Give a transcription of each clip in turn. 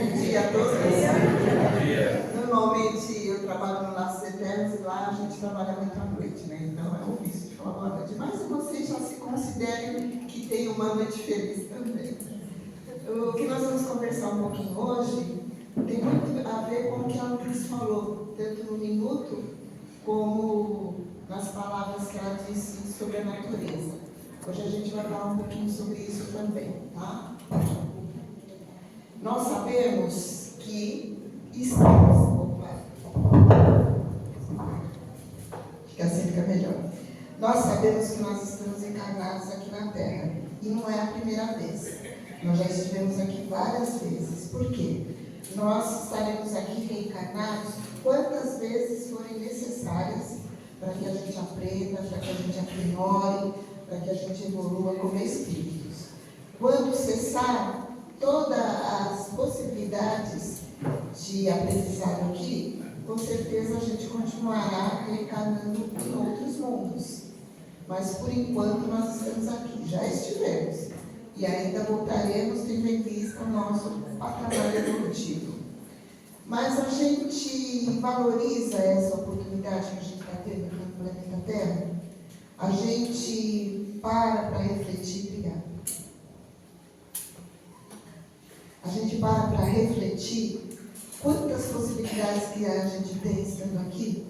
dia a todos. Normalmente eu trabalho no Laços Eternos e lá a gente trabalha muito à noite, né? Então é ofício de falar boa noite. Mas vocês já se considerem que tem uma noite feliz também. O que nós vamos conversar um pouquinho hoje tem muito a ver com o que a Luiz falou, tanto no minuto como nas palavras que ela disse sobre a natureza. Hoje a gente vai falar um pouquinho sobre isso também, tá? Nós sabemos que estamos... Fica assim, fica melhor. Nós sabemos que nós estamos encarnados aqui na Terra. E não é a primeira vez. Nós já estivemos aqui várias vezes. Por quê? Nós estaremos aqui reencarnados quantas vezes forem necessárias para que a gente aprenda, para que a gente aprimore, para que a gente evolua como espíritos. Quando cessar todas as possibilidades de aprendizado aqui, com certeza a gente continuará reencarnando em outros mundos. Mas por enquanto nós estamos aqui, já estivemos. E ainda voltaremos tendo em vista o nosso patamar evolutivo. Mas a gente valoriza essa oportunidade que a gente está tendo aqui no planeta Terra? A gente para refletir, obrigada. A gente para refletir quantas possibilidades que a gente tem estando aqui.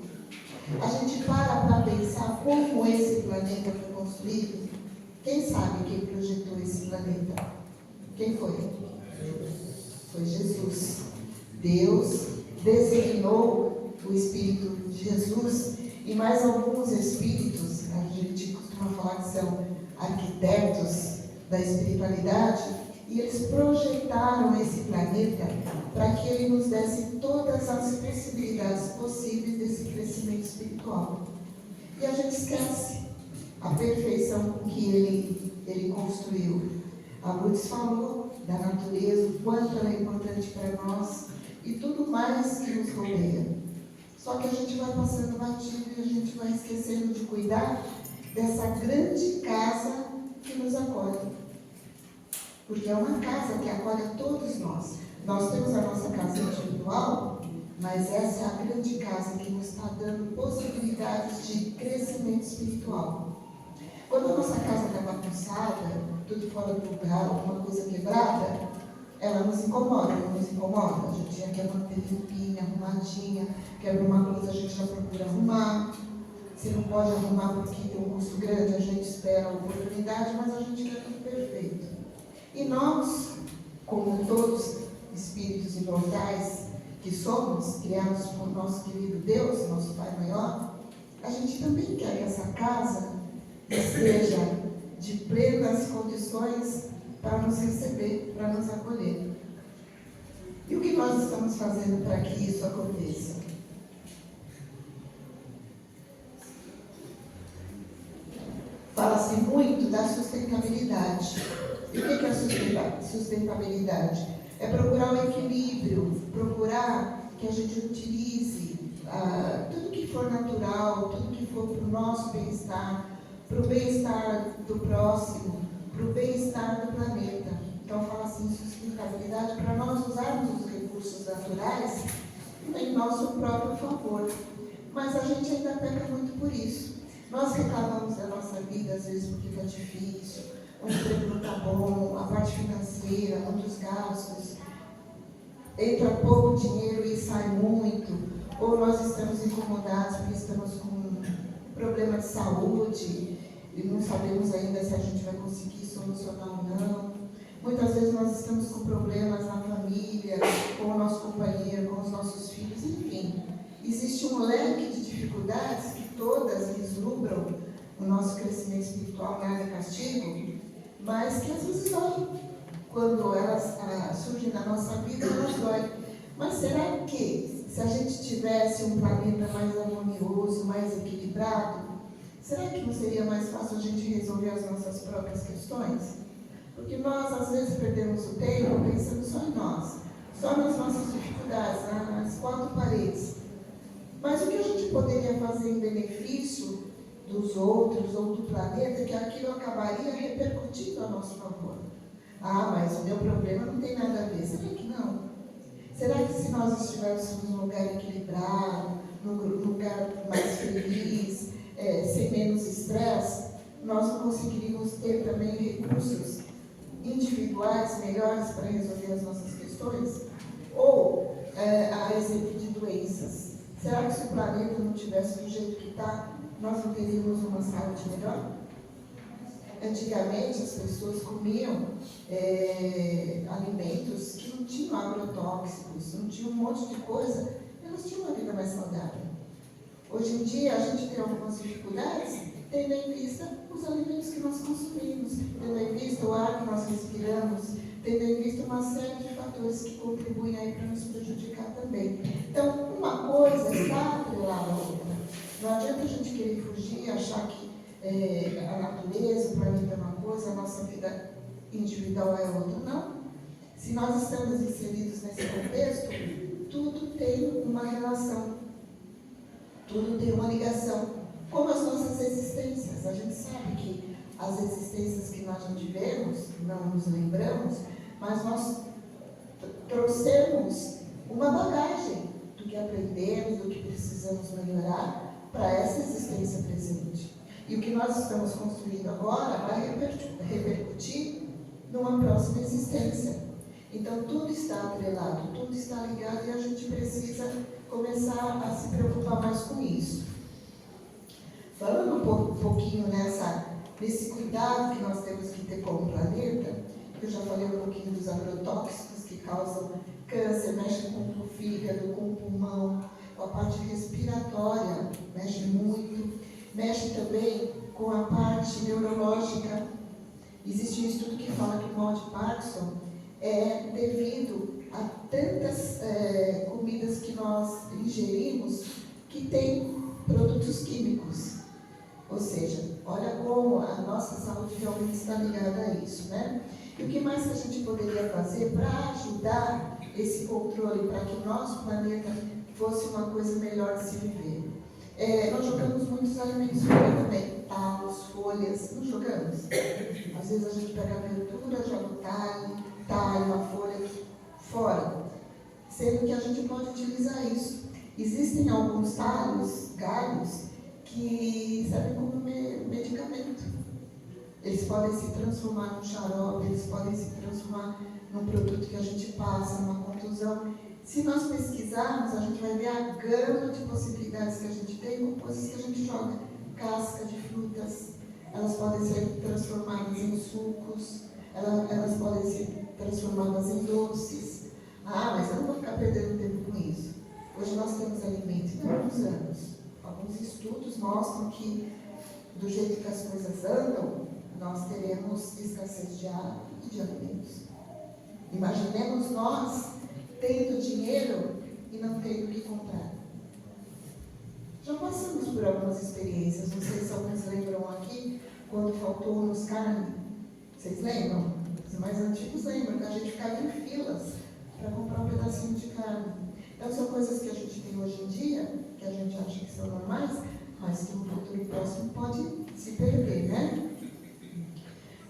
A gente para pensar como esse planeta foi construído. Quem sabe quem projetou esse planeta? Quem foi? Foi Jesus. Deus designou o Espírito de Jesus e mais alguns espíritos, a gente costuma falar que são arquitetos da espiritualidade, e eles projetaram esse planeta para que ele nos desse todas as possibilidades possíveis desse crescimento espiritual. E a gente esquece a perfeição que ele construiu. A Lourdes falou da natureza, o quanto ela é importante para nós e tudo mais que nos rodeia. Só que a gente vai passando batido e a gente vai esquecendo de cuidar dessa grande casa que nos acolhe. Porque é uma casa que acolhe a todos nós. Nós temos a nossa casa individual, mas essa é a grande casa que nos está dando possibilidades de crescimento espiritual. Quando a nossa casa está bagunçada, tudo fora do lugar, alguma coisa quebrada, ela nos incomoda, não nos incomoda. A gente já quer manter limpinha, arrumadinha, quebra uma coisa, a gente já procura arrumar. Se não pode arrumar porque tem um custo grande, a gente espera a oportunidade, mas a gente quer tudo perfeito. E nós, como todos espíritos imortais que somos, criados por nosso querido Deus, nosso Pai Maior, a gente também quer que essa casa esteja de plenas condições para nos receber, para nos acolher. E o que nós estamos fazendo para que isso aconteça? Fala-se muito da sustentabilidade. E o que é a sustentabilidade? É procurar o equilíbrio, procurar que a gente utilize tudo que for natural, tudo que for para o nosso bem-estar, para o bem-estar do próximo, para o bem-estar do planeta. Então, fala assim, sustentabilidade para nós usarmos os recursos naturais em nosso próprio favor. Mas a gente ainda peca muito por isso. Nós reclamamos da nossa vida, às vezes, porque está difícil, o emprego não está bom, a parte financeira, muitos gastos, entra pouco dinheiro e sai muito, ou nós estamos incomodados porque estamos com problema de saúde e não sabemos ainda se a gente vai conseguir solucionar ou não. Muitas vezes nós estamos com problemas na família, com o nosso companheiro, com os nossos filhos, enfim. Existe um leque de dificuldades que todas vislumbram o nosso crescimento espiritual, nada é castigo, mas que às vezes dói. Quando elas surgem na nossa vida, elas dói. Mas será que, se a gente tivesse um planeta mais harmonioso, mais equilibrado, será que não seria mais fácil a gente resolver as nossas próprias questões? Porque nós, às vezes, perdemos o tempo pensando só em nós, só nas nossas dificuldades, nas quatro paredes. Mas o que a gente poderia fazer em benefício dos outros ou do planeta, que aquilo acabaria repercutindo a nosso favor? Ah, mas o meu problema não tem nada a ver. Será que não? nós estivéssemos num lugar equilibrado, num lugar mais feliz, sem menos estresse, nós não conseguiríamos ter também recursos individuais melhores para resolver as nossas questões? Ou, a exemplo de doenças, será que se o planeta não tivesse do jeito que está, nós não teríamos uma saúde melhor? Antigamente as pessoas comiam alimentos que não tinham agrotóxicos, não tinham um monte de coisa, elas tinham uma vida mais saudável. Hoje em dia a gente tem algumas dificuldades, tendo em vista os alimentos que nós consumimos, tendo em vista o ar que nós respiramos, tendo em vista uma série de fatores que contribuem aí para nos prejudicar também. Então, uma coisa está atrelada à outra. Não adianta a gente querer fugir e achar que a natureza, o planeta é uma coisa, a nossa vida individual é outra. Não. Se nós estamos inseridos nesse contexto, tudo tem uma relação, tudo tem uma ligação, como as nossas existências. A gente sabe que as existências que nós não tivemos, não nos lembramos, mas nós trouxemos uma bagagem do que aprendemos, do que precisamos melhorar para essa existência presente. E o que nós estamos construindo agora vai repercutir numa próxima existência. Então, tudo está atrelado, tudo está ligado e a gente precisa começar a se preocupar mais com isso. Falando um pouquinho nesse cuidado que nós temos que ter com o planeta, eu já falei um pouquinho dos agrotóxicos que causam câncer, mexem com o fígado, com o pulmão, com a parte respiratória, mexe muito, mexe também com a parte neurológica. Existe um estudo que fala que o mal de Parkinson é devido a tantas comidas que nós ingerimos que tem produtos químicos. Ou seja, olha como a nossa saúde realmente está ligada a isso, né? E o que mais que a gente poderia fazer para ajudar esse controle, para que o nosso planeta fosse uma coisa melhor de se viver? Nós jogamos muitos alimentos fora também, talos, folhas, não jogamos? Às vezes a gente pega a verdura, joga o talho, a folha fora, sendo que a gente pode utilizar isso. Existem alguns talhos, galhos, que servem como medicamento. Eles podem se transformar num xarope, eles podem se transformar num produto que a gente passa, numa contusão. Se nós pesquisarmos, a gente vai ver a gama de possibilidades que a gente tem com coisas que a gente joga. Casca de frutas, elas podem ser transformadas em sucos, elas podem ser transformadas em doces. Ah, mas eu não vou ficar perdendo tempo com isso. Hoje nós temos alimentos, não usamos. Alguns estudos mostram que, do jeito que as coisas andam, nós teremos escassez de água e de alimentos. Imaginemos nós tendo dinheiro e não tendo o que comprar. Já passamos por algumas experiências, não sei se alguns lembram aqui, quando faltou-nos carne. Vocês lembram? Os mais antigos lembram que a gente ficava em filas para comprar um pedacinho de carne. Então, são coisas que a gente tem hoje em dia, que a gente acha que são normais, mas que no futuro próximo pode se perder, né?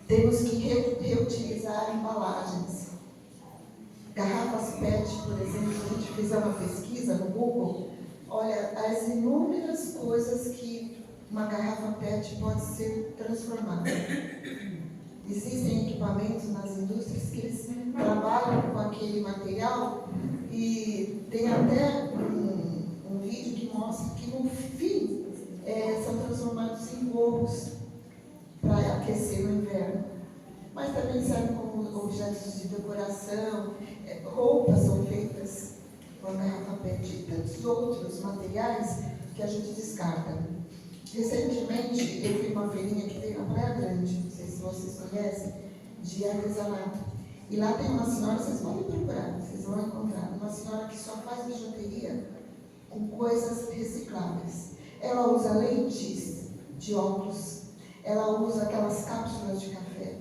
Temos que reutilizar embalagens. Garrafas PET, por exemplo, se a gente fizer uma pesquisa no Google, olha as inúmeras coisas que uma garrafa PET pode ser transformada. Existem equipamentos nas indústrias que eles trabalham com aquele material e tem até um vídeo que mostra que no fim são transformados em gorros para aquecer no inverno. Mas também servem como objetos de decoração, roupas são feitas com a garrafa PET e tantos outros materiais que a gente descarta. Recentemente eu fui numa feirinha que tem na Praia Grande, não sei se vocês conhecem, de artesanato. E lá tem uma senhora, vocês podem procurar, vocês vão encontrar, uma senhora que só faz bijuteria com coisas recicláveis. Ela usa lentes de óculos, ela usa aquelas cápsulas de café,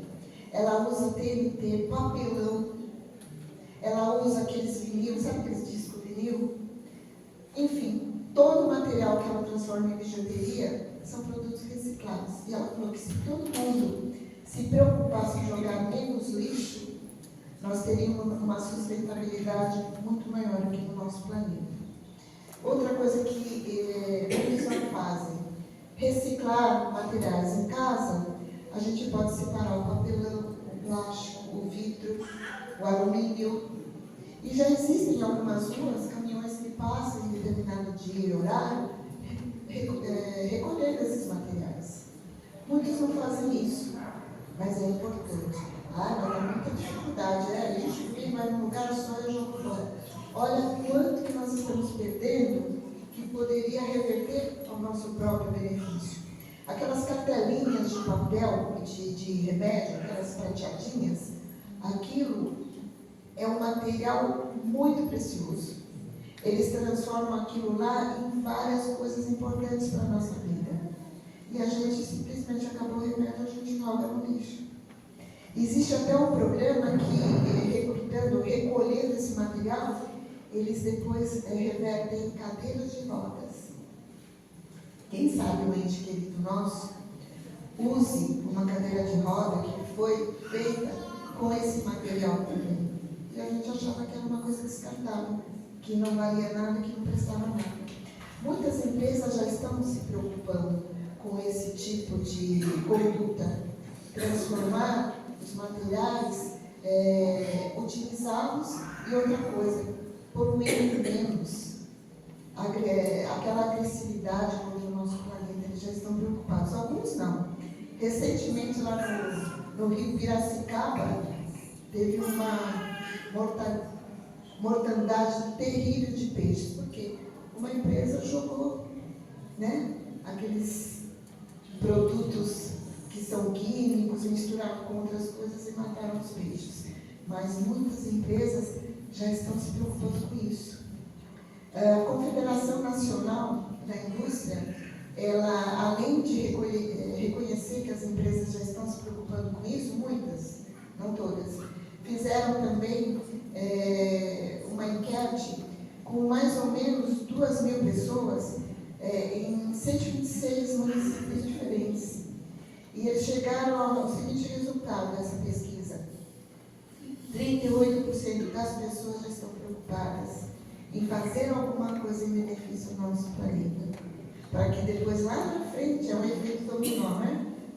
ela usa TNT, papelão, ela usa aqueles vinil, sabe aqueles discos vinil? Enfim, todo o material que ela transforma em bijuteria são produtos reciclados. E ela falou que se todo mundo se preocupasse em jogar menos lixo, nós teríamos uma sustentabilidade muito maior aqui no nosso planeta. Outra coisa que eles não fazem, reciclar materiais em casa, a gente pode separar o papelão, o plástico, o vidro, o alumínio. E já existem em algumas ruas caminhões que passam em determinado dia e horário recolhendo esses materiais. Muitos não fazem isso, mas é importante. Mas é muita dificuldade, lixo vem, vai num lugar só e jogo fora. Olha quanto que nós estamos perdendo que poderia reverter ao nosso próprio benefício. Aquelas cartelinhas de papel de remédio, aquelas prateadinhas, aquilo é um material muito precioso. Eles transformam aquilo lá em várias coisas importantes para a nossa vida. E a gente simplesmente acabou o remédio, a gente joga no lixo. Existe até um programa que, recolhendo esse material, eles depois revertem em cadeiras de rodas. Quem sabe um ente querido nosso use uma cadeira de roda que foi feita com esse material também. E a gente achava que era uma coisa descartável, que não valia nada, que não prestava nada. Muitas empresas já estão se preocupando com esse tipo de conduta, transformar os materiais utilizados e outra coisa, poluir menos. Aquela agressividade contra o nosso planeta, eles já estão preocupados. Alguns não. Recentemente, lá no Rio Piracicaba, teve uma mortandade terrível de peixes, porque uma empresa jogou, aqueles produtos que são químicos, misturados com outras coisas e mataram os peixes. Mas muitas empresas já estão se preocupando com isso. A Confederação Nacional da Indústria, ela, além de reconhecer que as empresas já estão se preocupando com isso, muitas, não todas, fizeram também uma enquete com mais ou menos 2.000 pessoas em 126 municípios diferentes. E eles chegaram ao seguinte resultado dessa pesquisa: 38% das pessoas já estão preocupadas em fazer alguma coisa em benefício do nosso planeta, para que depois, lá na frente, é um efeito dominó,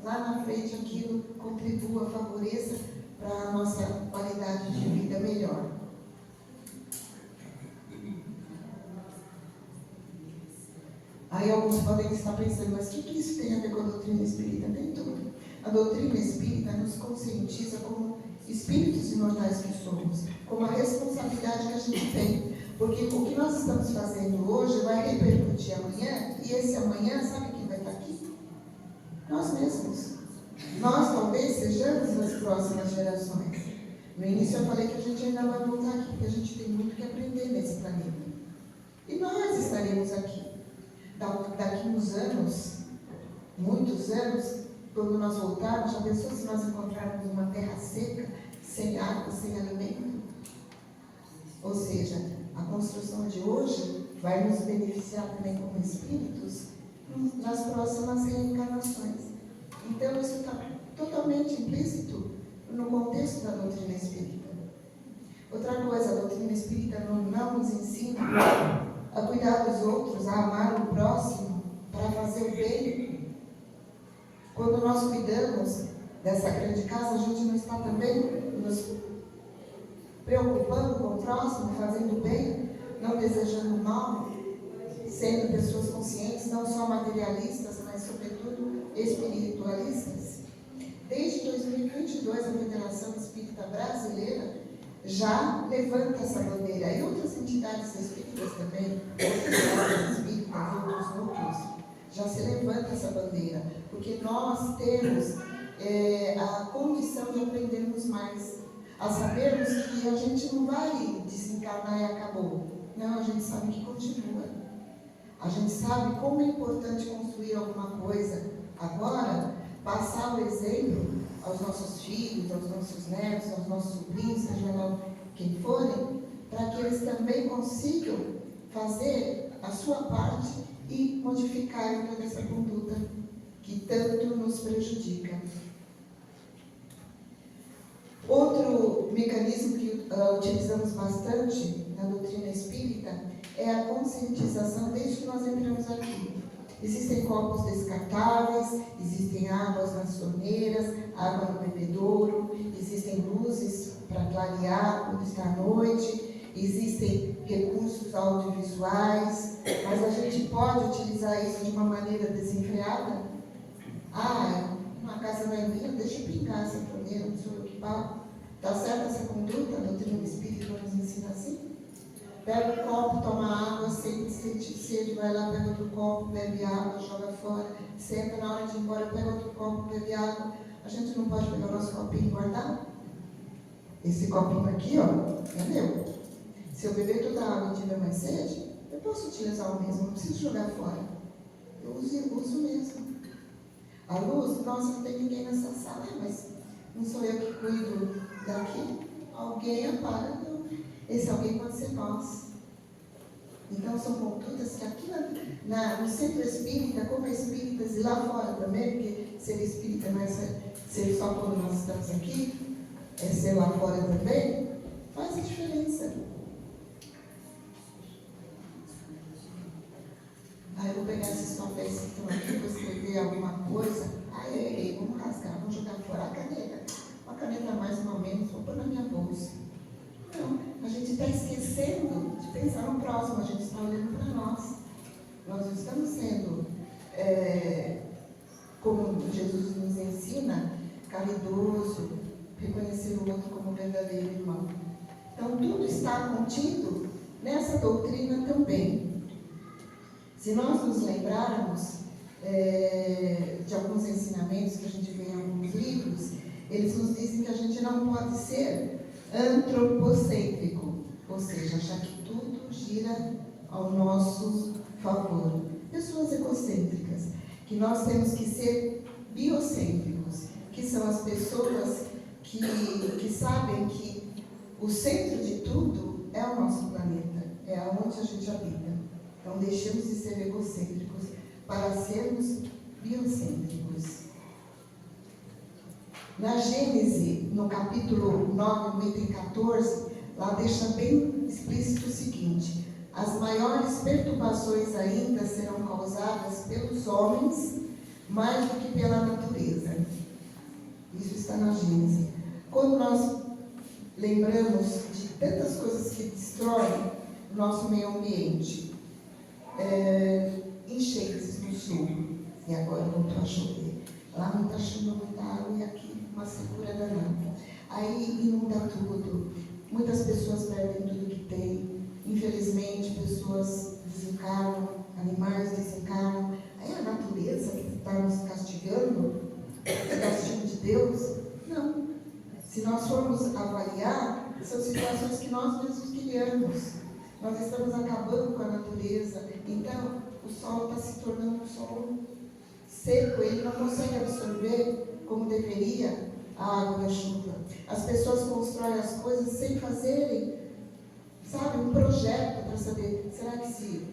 lá na frente aquilo contribua, favoreça para a nossa qualidade de vida melhor. Aí alguns podem estar pensando, mas o que isso tem a ver com a doutrina espírita? Tem tudo. A doutrina espírita nos conscientiza como espíritos imortais que somos, como a responsabilidade que a gente tem. Porque o que nós estamos fazendo hoje vai repercutir amanhã, e esse amanhã, sabe quem vai estar aqui? Nós mesmos. Nós talvez sejamos as próximas gerações. No início eu falei que a gente ainda vai voltar aqui, porque a gente tem muito que aprender nesse planeta. E nós estaremos aqui. Daqui uns anos, muitos anos, quando nós voltarmos, já pensou se nós encontrarmos uma terra seca, sem água, sem alimento? Ou seja, a construção de hoje vai nos beneficiar também como espíritos nas próximas reencarnações. Então, isso está totalmente implícito no contexto da doutrina espírita. Outra coisa, a doutrina espírita não nos ensina a cuidar dos outros, a amar o próximo, para fazer o bem. Quando nós cuidamos dessa grande casa, a gente não está também nos preocupando com o próximo, fazendo o bem, não desejando o mal, sendo pessoas conscientes, não só materialistas, mas sobretudo espiritualistas. Desde 2022, a Federação Espírita Brasileira já levanta essa bandeira, e outras entidades espíritas também, outras espíritas, outros núcleos, já se levanta essa bandeira, porque nós temos a condição de aprendermos mais, a sabermos que a gente não vai desencarnar e acabou. Não, a gente sabe que continua. A gente sabe como é importante construir alguma coisa agora, passar o exemplo aos nossos filhos, aos nossos netos, aos nossos sobrinhos, seja lá quem forem, para que eles também consigam fazer a sua parte e modificarem toda essa conduta que tanto nos prejudica. Outro mecanismo que utilizamos bastante na doutrina espírita é a conscientização desde que nós entramos aqui. Existem copos descartáveis, existem águas nas torneiras, água no bebedouro, existem luzes para clarear quando está à noite, existem recursos audiovisuais, mas a gente pode utilizar isso de uma maneira desenfreada? Uma casa não é minha, deixa eu pingar essa torneira, não sou eu que pago. Está certa essa conduta? A doutrina espírita nos ensina assim? Pega o copo, toma água, sente sede, vai lá, pega outro copo, bebe água, joga fora, senta, na hora de ir embora, pega outro copo, bebe água. A gente não pode pegar o nosso copinho e guardar? Esse copinho aqui, ó, é meu. Se eu beber toda a água e tiver mais sede, eu posso utilizar o mesmo, não preciso jogar fora. Eu uso mesmo. A luz, nossa, não tem ninguém nessa sala, mas não sou eu que cuido daqui. Alguém apaga, não. Esse alguém pode ser nós. Então, são condutas que aqui no centro espírita, como é espíritas, e lá fora também, porque ser espírita não é ser só quando nós estamos aqui, é ser lá fora também, faz a diferença. Eu vou pegar esses papéis que estão aqui, vou escrever alguma coisa. Vamos rasgar, vamos jogar fora a caneta. Uma caneta a mais, uma a menos, vou pôr na minha bolsa. Não, a gente está esquecendo de pensar no próximo, a gente está olhando para nós. Nós não estamos sendo, como Jesus nos ensina, caridoso, reconhecer o outro como verdadeiro irmão. Então, tudo está contido nessa doutrina também. Se nós nos lembrarmos de alguns ensinamentos que a gente vê em alguns livros, eles nos dizem que a gente não pode ser antropocêntrico, ou seja, achar que tudo gira ao nosso favor. Pessoas egocêntricas, que nós temos que ser biocêntricos, que são as pessoas que sabem que o centro de tudo é o nosso planeta, é onde a gente habita. Então, deixemos de ser egocêntricos para sermos biocêntricos. Na Gênese, no capítulo 9, no item 14, lá deixa bem explícito o seguinte: as maiores perturbações ainda serão causadas pelos homens mais do que pela natureza. Isso está na Gênese. Quando nós lembramos de tantas coisas que destroem o nosso meio ambiente, enchentes no sul, e agora voltou a chover. Lá não está chovendo muita água e aqui uma secura danada. Aí inunda tudo, muitas pessoas perdem tudo que têm, infelizmente pessoas desencarnam, animais desencarnam. Aí a natureza que está nos castigando, é castigo de Deus? Não. Se nós formos avaliar, são situações que nós mesmos criamos. Nós estamos acabando com a natureza. Então, o solo está se tornando um solo seco, ele não consegue absorver como deveria a água da chuva. As pessoas constroem as coisas sem fazerem, um projeto para saber, será que se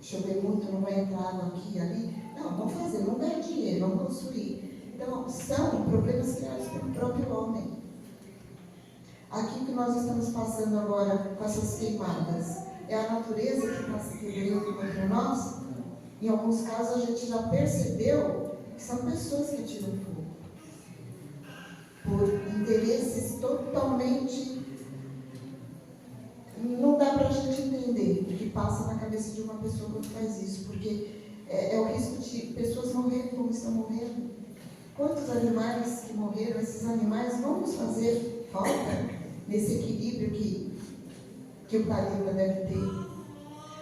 chover muito não vai entrar água aqui e ali? Não, vamos fazer, vamos ganhar dinheiro, vamos construir. Então, são problemas criados pelo próprio homem. Aqui que nós estamos passando agora com essas queimadas, é a natureza que está se rebelando contra nós? Em alguns casos a gente já percebeu que são pessoas que tiram fogo por interesses totalmente. Não dá para a gente entender o que passa na cabeça de uma pessoa quando faz isso, porque é o risco de pessoas morrerem como estão morrendo. Quantos animais que morreram, esses animais vão nos fazer falta nesse equilíbrio que o planeta deve ter?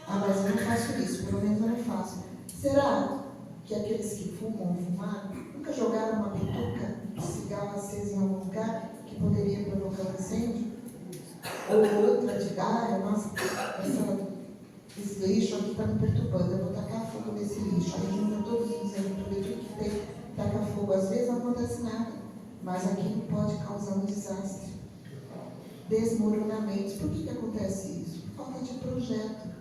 Mas eu não faço isso, pelo menos eu não faço. Será que aqueles que fumam ou fumaram nunca jogaram uma bituca de cigarro aceso em algum lugar que poderia provocar um incêndio? Ou outra de nossa, esse lixo aqui está me perturbando, eu vou tacar fogo nesse lixo. Aí junta todos os eletroeletrônicos que tem, taca fogo. Às vezes não acontece nada, mas aquilo pode causar um desastre. Desmoronamento. Por que acontece isso? Falta de projeto.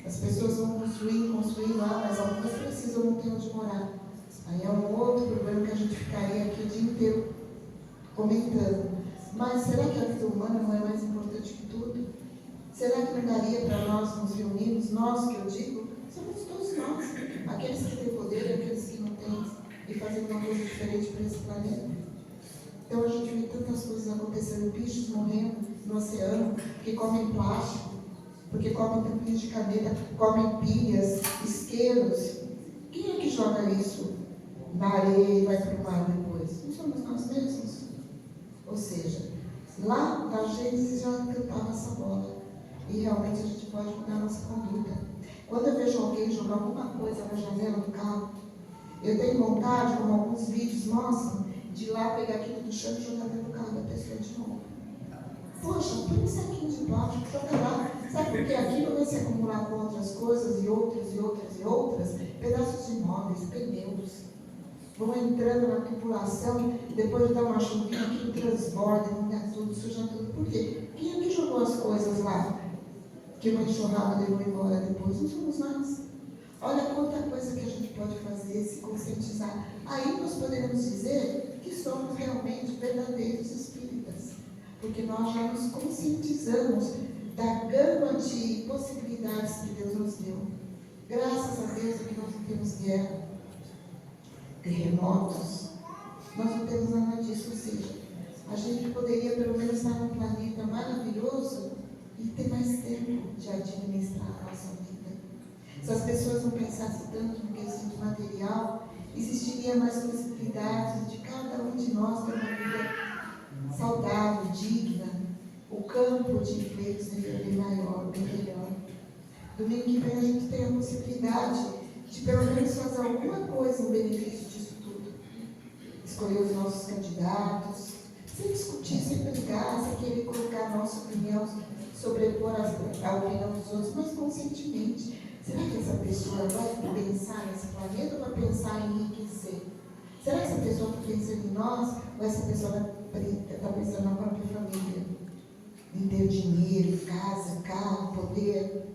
As pessoas vão construir lá, mas algumas precisam não ter onde morar. Aí é um outro problema que a gente ficaria aqui o dia inteiro comentando. Mas será que a vida humana não é mais importante que tudo? Será que não daria para nós nos reunirmos, nós que eu digo, somos todos nós, aqueles que têm poder e aqueles que não têm, e fazer uma coisa diferente para esse planeta? Então a gente vê tantas coisas acontecendo, bichos morrendo no oceano, que comem plástico, porque comem tampinhas de caneta, comem pilhas, isqueiros. Quem é que joga isso na areia e vai para o mar depois? Não somos nós mesmos. Ou seja, lá na Gênesis já cantava essa bola. E realmente a gente pode mudar a nossa conduta. Quando eu vejo alguém jogar alguma coisa na janela do carro, eu tenho vontade, como alguns vídeos mostram, de ir lá pegar aquilo do chão e jogar dentro do carro da pessoa de novo. Poxa, põe um saquinho de plástico, joga lá. Sabe por quê? Aquilo vai se acumular com outras coisas e outras e outras e outras, pedaços de móveis, pneus. Vão entrando na população, depois de dar uma chuvinha, aquilo transborda, inunda tudo, suja tudo. Por quê? Quem é que jogou as coisas lá? Que uma enxurrada levou embora depois? Não somos nós. Olha quanta coisa que a gente pode fazer, se conscientizar. Aí nós podemos dizer que somos realmente verdadeiros espíritas. Porque nós já nos conscientizamos da gama de possibilidades que Deus nos deu. Graças a Deus que nós não temos guerra, terremotos, nós não temos nada disso. Ou seja, a gente poderia pelo menos estar num planeta maravilhoso e ter mais tempo de administrar a nossa vida. Se as pessoas não pensassem tanto no quesito material, existiria mais possibilidades de cada um de nós ter uma vida saudável, digna. O campo de emprego seria bem maior, bem melhor. Domingo que vem a gente tem a possibilidade de pelo menos fazer alguma coisa em benefício disso tudo. Escolher os nossos candidatos, sem discutir, sem brigar, sem querer colocar a nossa opinião, sobrepor a opinião dos outros, mas conscientemente. Será que essa pessoa vai pensar nesse planeta ou vai pensar em enriquecer? Será que essa pessoa está pensando em nós ou essa pessoa está pensando na própria família? Em ter dinheiro, casa, carro, poder?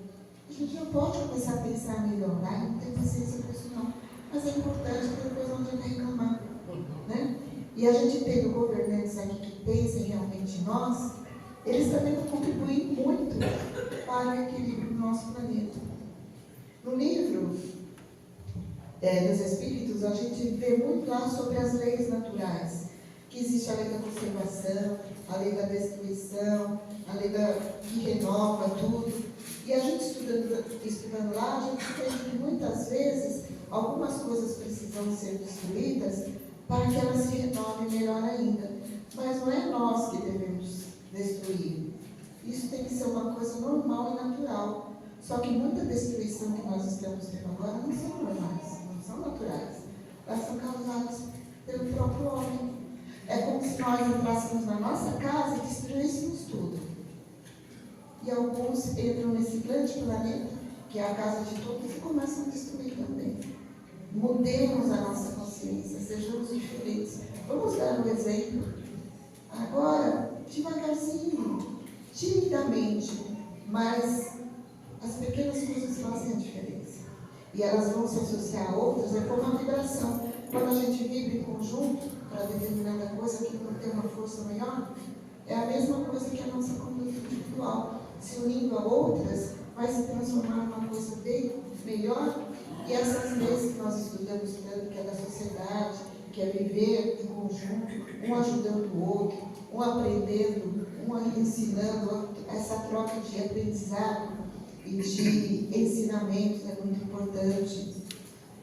A gente não pode começar a pensar melhor, né? Não tem paciência para isso não. Mas é importante que depois não adianta reclamar, né? E a gente tendo governantes aqui que pensem realmente em nós, eles também vão contribuir muito para o equilíbrio do nosso planeta. No livro dos Espíritos, a gente vê muito lá sobre as leis naturais, que existe a lei da conservação, a lei da destruição, a lei que renova tudo. E a gente estudando lá, a gente entende que muitas vezes algumas coisas precisam ser destruídas para que elas se renovem melhor ainda. Mas não é nós que devemos destruir. Isso tem que ser uma coisa normal e natural. Só que muita destruição que nós estamos tendo agora não são normais, não são naturais. Elas são causadas pelo próprio homem. É como se nós entrássemos na nossa casa e destruíssemos tudo. E alguns entram nesse grande planeta, que é a casa de todos, e começam a destruir também. Mudemos a nossa consciência, sejamos diferentes. Vamos dar um exemplo. Agora, devagarzinho, timidamente, mas as pequenas coisas fazem a diferença. E elas vão se associar a outras, é como uma vibração. Quando a gente vibra em conjunto para determinada coisa que não tem uma força maior, é a mesma coisa que a nossa conduta individual. Se unindo a outras, vai se transformar numa coisa bem melhor. E essas leis que nós estudamos tanto, que é da sociedade, que é viver em conjunto, um ajudando o outro, um aprendendo, um ensinando, essa troca de aprendizado e de ensinamentos é muito importante.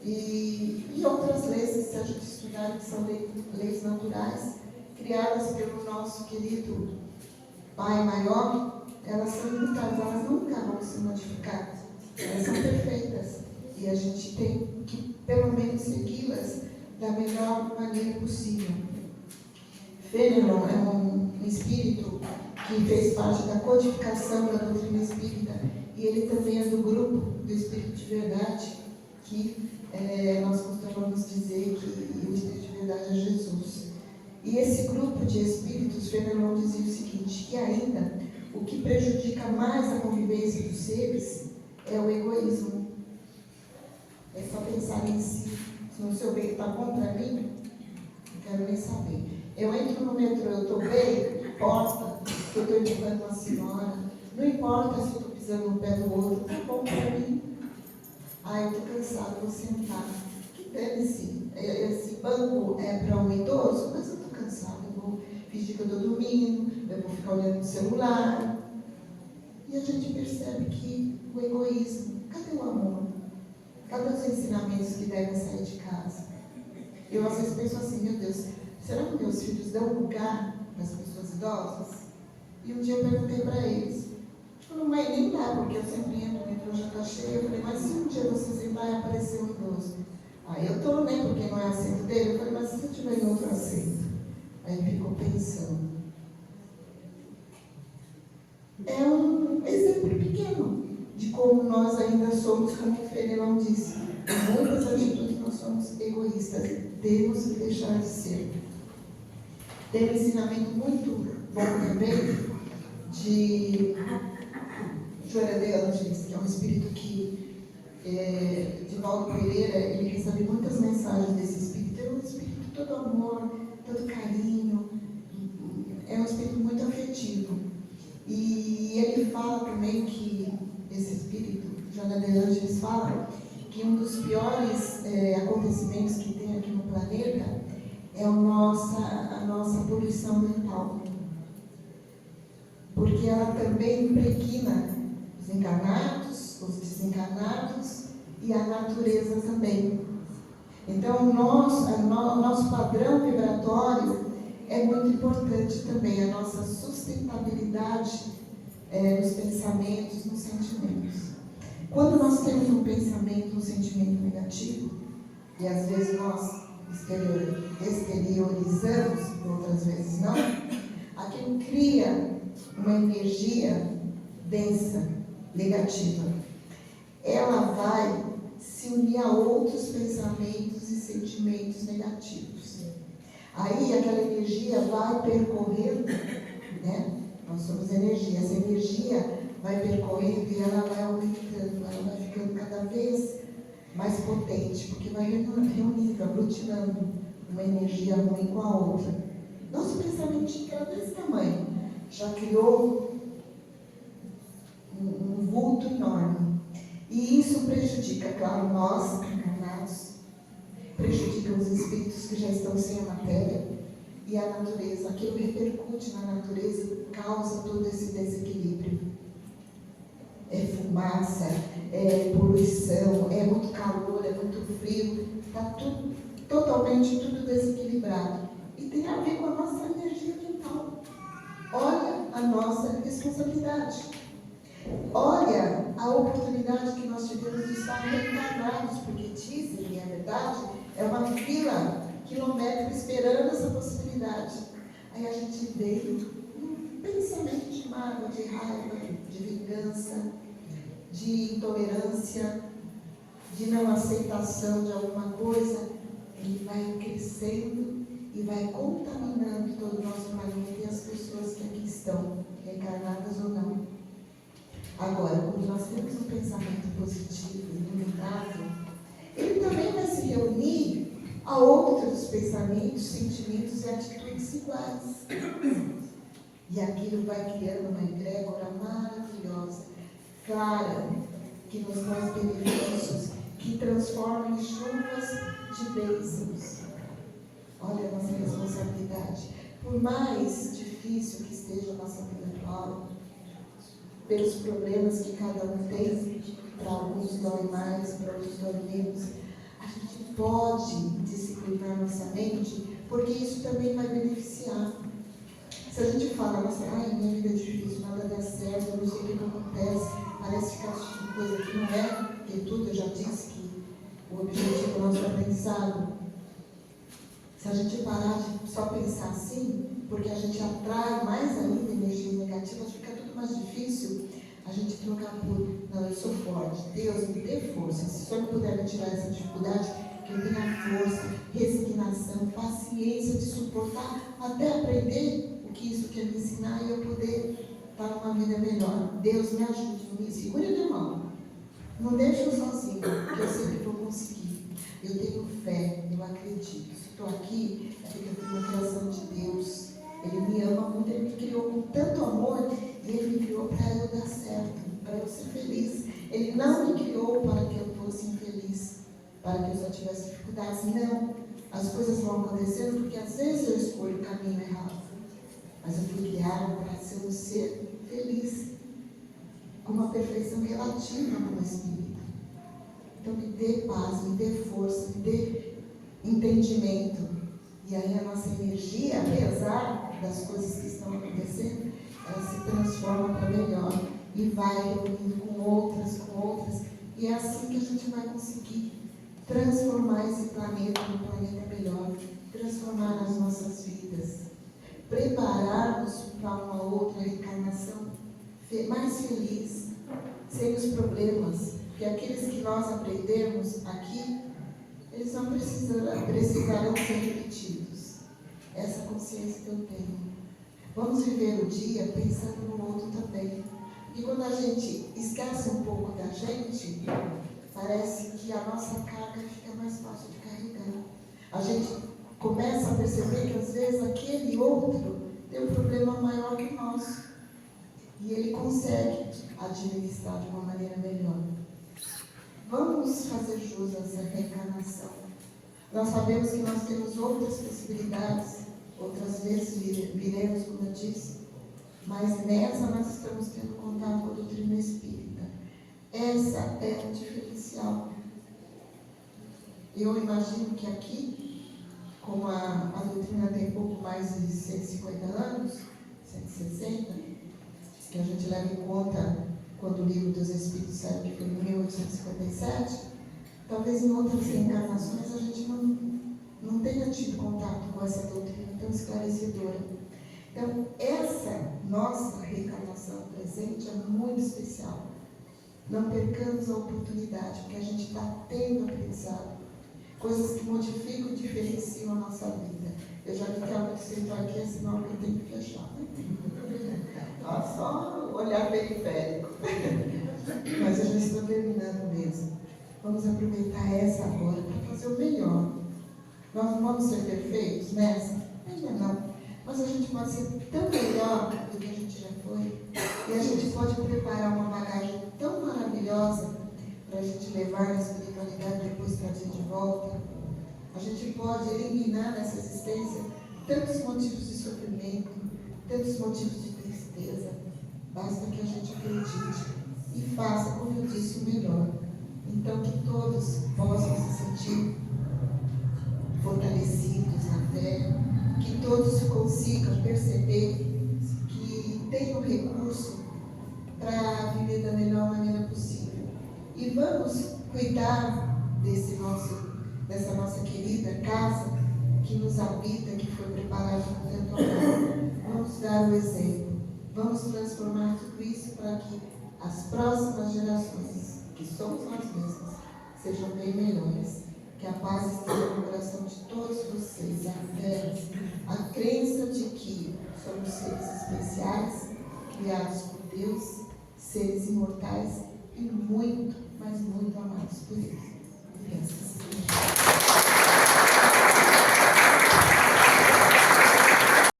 E outras leis que se a gente estudar, que são leis naturais, criadas pelo nosso querido Pai Maior, elas são muitas, elas nunca vão se modificar, elas são perfeitas e a gente tem que pelo menos segui-las da melhor maneira possível. Fenelon é um espírito que fez parte da codificação da doutrina espírita e ele também é do grupo do Espírito de Verdade, que nós costumamos dizer que o Espírito de Verdade é Jesus. E esse grupo de espíritos, Fenelon dizia o seguinte, que ainda o que prejudica mais a convivência dos seres é o egoísmo. É só pensar em si. Se o seu bem está bom para mim, não quero nem saber. Eu entro no metrô, eu estou bem, importa que eu estou empurrando uma senhora, Não importa se eu estou pisando no pé do outro, tá bom para mim. Ah, eu estou cansado, vou sentar. Que dane-se. Esse banco é para um idoso, mas eu estou cansado. Eu vou fingir que eu estou dormindo, eu vou ficar olhando no celular. E a gente percebe que o egoísmo, cadê o amor? Cadê os ensinamentos que devem sair de casa? Eu às vezes penso assim, meu Deus, será que meus filhos dão lugar para as pessoas idosas? E um dia eu perguntei para eles. Não vai nem dar, porque eu sempre entro, o metrô já está cheio. Eu falei, mas se um dia vocês entrarem e aparecer um idoso? Aí eu estou, né, porque não é assento dele. Eu falei, mas se eu tiver em outro assento? Aí ele ficou pensando. É um exemplo pequeno de como nós ainda somos, como o Fenelon disse. Em muitas atitudes nós somos egoístas. Temos que deixar de ser. Tem um ensinamento muito bom também de Joana de Ângeles, que é um espírito que, de Valdo Pereira, ele recebe muitas mensagens desse espírito. É um espírito todo amor, todo carinho, é um espírito muito afetivo. E ele fala também que, esse espírito, Joana de Ângeles fala, que um dos piores acontecimentos que tem aqui no planeta é a nossa poluição mental. Porque ela também impregna os encarnados, os desencarnados e a natureza também. Então, o nosso padrão vibratório é muito importante também, a nossa sustentabilidade nos pensamentos, nos sentimentos. Quando nós temos um pensamento, um sentimento negativo, e às vezes nós exteriorizamos, outras vezes não, aquilo cria uma energia densa, negativa. Ela vai se unir a outros pensamentos e sentimentos negativos. Aí aquela energia vai percorrendo, né? Nós somos energia, essa energia vai percorrendo e ela vai aumentando, ela vai ficando cada vez mais potente, porque vai reunindo, aglutinando uma energia ruim com a outra. Nosso pensamentinho, que era desse tamanho, já criou um vulto enorme. E isso prejudica, claro, nós, encarnados, prejudica os espíritos que já estão sem a matéria e a natureza. Aquilo repercute na natureza e causa todo esse desequilíbrio. É fumaça, é poluição, é muito calor, é muito frio, está tudo, totalmente tudo desequilibrado. E tem a ver com a nossa energia mental. Olha a nossa responsabilidade. Olha a oportunidade que nós tivemos de estar reencarnados, porque dizem, e é verdade, é uma fila quilométrica esperando essa possibilidade. Aí a gente veio um pensamento de mágoa, de raiva, de vingança, de intolerância, de não aceitação de alguma coisa. Ele vai crescendo e vai contaminando todo o nosso planeta e as pessoas que aqui estão, reencarnadas ou não. Agora, quando nós temos um pensamento positivo, iluminado, ele também vai se reunir a outros pensamentos, sentimentos e atitudes iguais. E aquilo vai criando uma egrégora maravilhosa, clara, que nos traz benefícios, que transforma em chuvas de bênçãos. Olha a nossa responsabilidade. Por mais difícil que esteja a nossa vida atual, pelos problemas que cada um tem, para alguns dói mais, para outros dói menos, a gente pode disciplinar nossa mente, porque isso também vai beneficiar. Se a gente fala, nossa, ai, minha vida é difícil, nada dá certo, eu não sei o que acontece, parece que acho coisa que não é, porque tudo, eu já disse que o objetivo do nosso aprendizado, se a gente parar de só pensar assim, porque a gente atrai mais ainda energias negativas, fica tudo mais difícil a gente trocar por, não, eu sou forte, Deus me dê força, se o Senhor puder me tirar essa dificuldade, que eu tenha força, resignação, paciência de suportar, até aprender o que isso quer me ensinar e eu poder estar numa vida melhor. Deus me ajude, me segure a minha mão, não deixe eu sozinho, que eu sei que vou conseguir. Eu tenho fé, eu acredito. Se estou aqui, é porque eu fui uma criação de Deus. Ele me ama muito, Ele me criou com tanto amor E Ele me criou para eu dar certo, para eu ser feliz. Ele não me criou para que eu fosse infeliz, para que eu só tivesse dificuldades. Não. As coisas vão acontecendo porque às vezes eu escolho o caminho errado. Mas eu fui criada para ser um ser feliz, com uma perfeição relativa no Espírito. Então me dê paz, me dê força, me dê entendimento. E aí a nossa energia, apesar das coisas que estão acontecendo, ela se transforma para melhor e vai reunindo com outras. E é assim que a gente vai conseguir transformar esse planeta num planeta melhor, transformar as nossas vidas, preparar-nos para uma outra reencarnação mais feliz, sem os problemas, porque aqueles que nós aprendemos aqui, eles não precisarão ser repetidos. Essa consciência que eu tenho. Vamos viver o dia pensando no outro também. E quando a gente esquece um pouco da gente, parece que a nossa carga fica mais fácil de carregar. A gente começa a perceber que às vezes aquele outro tem um problema maior que o nosso. E ele consegue administrar de uma maneira melhor. Vamos fazer jus a essa reencarnação. Nós sabemos que nós temos outras possibilidades, outras vezes viremos, como eu disse, mas nessa nós estamos tendo contato com a doutrina espírita. Essa é o diferencial. Eu imagino que aqui, como a doutrina tem pouco mais de 150 anos, 160, que a gente leva em conta quando o Livro dos Espíritos saiu, que foi em 1857, talvez em outras reencarnações a gente não tenha tido contato com essa doutrina tão esclarecedora. Então, essa nossa reencarnação presente é muito especial. Não percamos a oportunidade, porque a gente está tendo aprendizado, coisas que modificam e diferenciam a nossa vida. Eu já vi que algo escrito aqui é sinal que eu tenho que fechar. Só olhar periférico. Mas eu já estou terminando mesmo. Vamos aproveitar essa agora para fazer o melhor. Nós não vamos ser perfeitos nessa? Ainda não. Mas a gente pode ser tão melhor do que a gente já foi. E a gente pode preparar uma bagagem tão maravilhosa para a gente levar na espiritualidade e depois trazer de volta. A gente pode eliminar nessa existência tantos motivos de sofrimento, tantos motivos de tristeza. Basta que a gente acredite e faça, como eu disse, o melhor. Então, que todos possam se sentir fortalecidos na fé, que todos consigam perceber que tem um recurso para viver da melhor maneira possível. E vamos cuidar dessa nossa querida casa que nos habita, que foi preparada com tanto amor. Vamos dar o exemplo. Vamos transformar tudo isso para que as próximas gerações, que somos nós mesmos, sejam bem melhores. Que a paz esteja no coração de todos vocês, a fé, a crença de que somos seres especiais, criados por Deus, seres imortais e muito, mas muito amados por Ele. Graças a Deus.